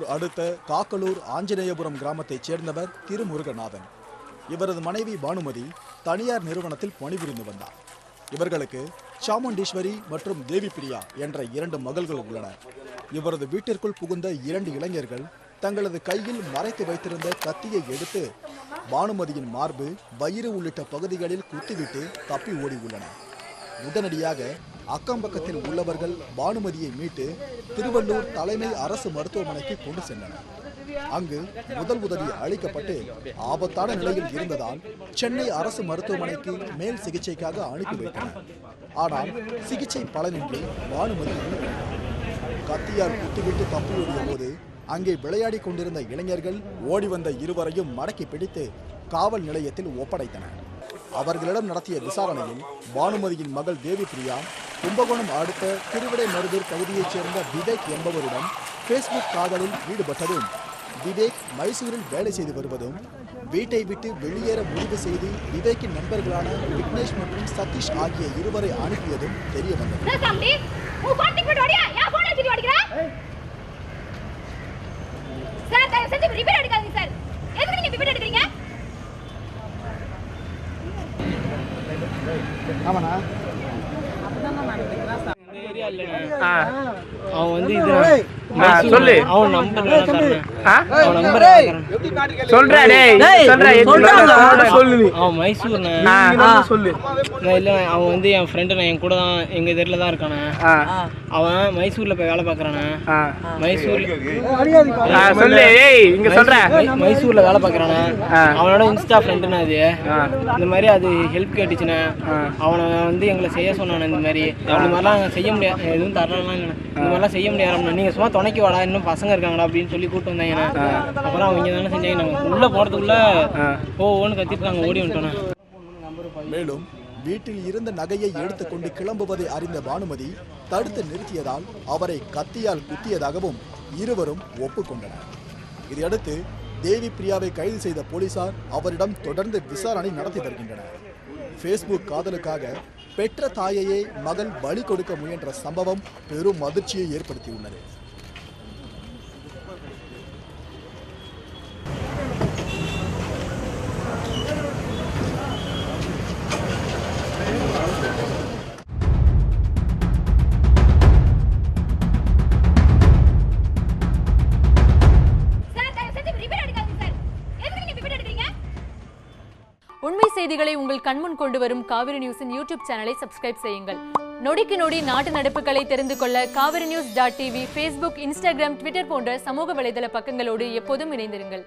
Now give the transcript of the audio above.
திருவள்ளூர் அடுத்த காக்கலூர் ஆஞ்சநேயபுரம் கிராமத்தைச் சேர்ந்தவர் திருமுருகநாதன். இவரது மனைவி பானுமதி தனியார் நிறுவனத்தில் பணிபுரிந்து வந்தார். இவர்களுக்கு சாமுண்டீஸ்வரி மற்றும் தேவி பிரியா என்ற 2 மகள்கள் உள்ளனர். இவரது வீட்டிற்குள் புகுந்த 2 இளைஞர்கள் தங்களது கையில் மறைத்து வைத்திருந்த கத்தியை எடுத்து பானுமதியின் மார்பு, வயிறு உள்ளிட்ட பகுதிகளில் குத்திவிட்டு தப்பி ஓடி உள்ளனர். உடனடியாக அக்கம்பக்கத்தில் உள்ளவர்கள் பானுமதியை மீட்டு திருவள்ளூர் தலைமை அரசு மருத்துவமனைக்கு கொண்டு சென்றனர். அங்கு முதல் உதவி அளிக்கப்பட்டு ஆபத்தான நிலையில் இருந்ததால் சென்னை அரசு மருத்துவமனைக்கு மேல் சிகிச்சைக்காக அனுப்பி வைத்தனர். ஆனால் சிகிச்சை பலனின்றி பானுமதி கத்தியால் குத்திவிட்டு தப்பி ஓடிய போது அங்கே விளையாடி கொண்டிருந்த இளைஞர்கள் ஓடி வந்த இருவரையும் மடக்கி பிடித்து காவல் நிலையத்தில் ஒப்படைத்தனர். அவர்களிடம் நடத்திய விசாரணையில் பானுமதியின் மகள் தேவி பிரியா கும்பகோணம் அடுத்த திருவிடைமருதூர் பகுதியைச் சேர்ந்த விவேக் என்பவரிடம் ஃபேஸ்புக் காதலில் ஈடுபட்டதும், விவேக் மைசூரில் வேலை செய்து வருவதும், வீட்டை விட்டு வெளியேற முடிவு செய்து விவேக்கின் நண்பர்களான விக்னேஷ் மற்றும் சதீஷ் ஆகிய இருவரை அனுப்பியதும் தெரிய வந்தது. அவன் வந்து சொல்லு, அவன் நம்பர் அவன் மைசூர் சொல்லு. இல்ல அவன் வந்து என் ஃப்ரெண்டு, நான் என் கூட தான் எங்க தெருல தான் இருக்கானே. அவன் மைசூர்ல போய் வேலை பார்க்கறானே. மைசூர்ல வேலை பார்க்கறானே. அவனோட இன்ஸ்டா ஃப்ரெண்டுனா அது. இந்த மாதிரி அது ஹெல்ப் கேட்டுச்சுன்னா அவனை வந்து எங்களை செய்ய சொன்னானே. இந்த மாதிரிலாம் செய்ய முடியாது, எதுவும் தரலாம் இல்லை, இந்த மாதிரிலாம் செய்ய முடியாது. நீங்க சும்மா துணைக்கு வாடா, இன்னும் பசங்க இருக்காங்களா அப்படின்னு சொல்லி கூப்பிட்டு வந்தாங்க. அப்புறம் அவங்க தானே செஞ்சாங்க. நாங்கள் உள்ள போறதுக்குள்ள ஓன்னு கத்திட்டு நாங்கள் ஓடி வந்துட்டோம். மேலும் வீட்டில் இருந்த நகையை எடுத்துக்கொண்டு கிளம்புவதை அறிந்த பானுமதி தடுத்து நிறுத்தியதால் அவரை கத்தியால் குத்தியதாகவும் இருவரும் ஒப்புக்கொண்டனர். இதையடுத்து தேவி பிரியாவை கைது செய்த போலீசார் அவரிடம் தொடர்ந்து விசாரணை நடத்தி வருகின்றனர். ஃபேஸ்புக் காதலுக்காக பெற்ற தாயையே மகள் பலி கொடுக்க முயன்ற சம்பவம் பெரும் அதிர்ச்சியை ஏற்படுத்தியுள்ளது. உண்மை செய்திகளை உங்கள் கண்முன் கொண்டு வரும் காவிரி நியூஸின் யூடியூப் சேனலை சப்ஸ்கிரைப் செய்யுங்கள். நொடிக்கு நொடி நாட்டு நடப்புகளை தெரிந்து கொள்ள காவிரி நியூஸ்.tv, Facebook, Instagram, Twitter போன்ற சமூக வலைதள பக்கங்களோடு எப்போதும் இணைந்திருங்கள்.